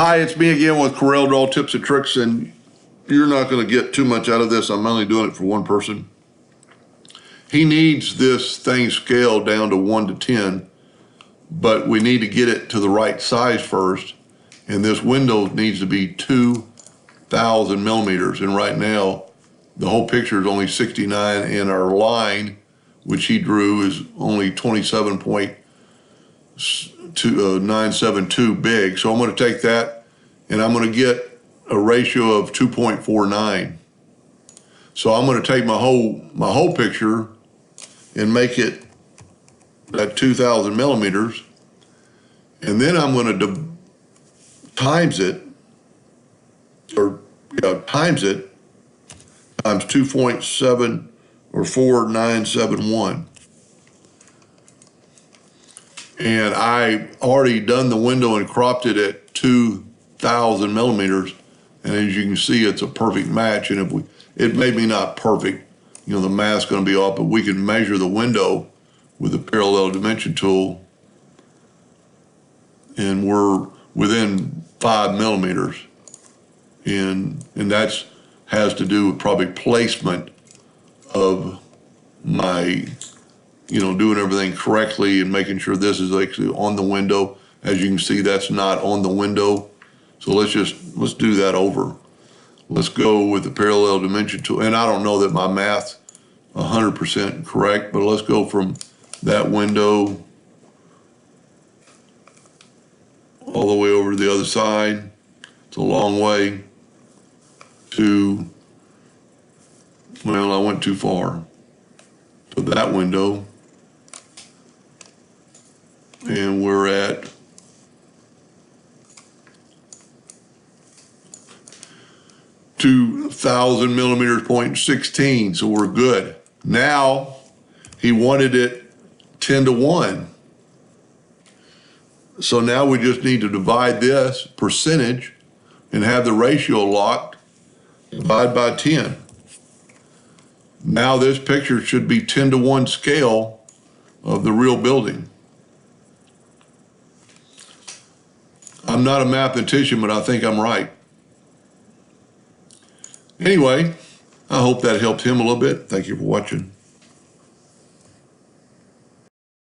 Hi, it's me again with Corel Draw Tips and Tricks, and you're not going to get too much out of this. I'm only doing it for one person. He needs this thing scaled down to 1 to 10, but we need to get it to the right size first, and this window needs to be 2,000 millimeters, and right now the whole picture is only 69, and our line, which he drew, is only 27.972 big. So I'm going to take that and I'm going to get a ratio of 2.49. So I'm going to take my whole picture and make it at 2,000 millimeters, and then I'm going to times it times 2.7 or 4,971. And I already done the window and cropped it at 2,000 millimeters. And as you can see, it's a perfect match. And it may be not perfect, the math's gonna be off, but we can measure the window with the parallel dimension tool, and we're within 5 millimeters. And that has to do with probably placement of my, doing everything correctly and making sure this is actually on the window. As you can see, that's not on the window. So let's do that over. Let's go with the parallel dimension tool. And I don't know that my math's 100% correct, but let's go from that window all the way over to the other side. It's a long way to, well, I went too far. So that window, and we're at 2,000 millimeters, 0.16, so we're good. Now, he wanted it 10 to 1. So now we just need to divide this percentage and have the ratio locked, divide by 10. Now this picture should be 10 to 1 scale of the real building. I'm not a mathematician, but I think I'm right. Anyway, I hope that helped him a little bit. Thank you for watching.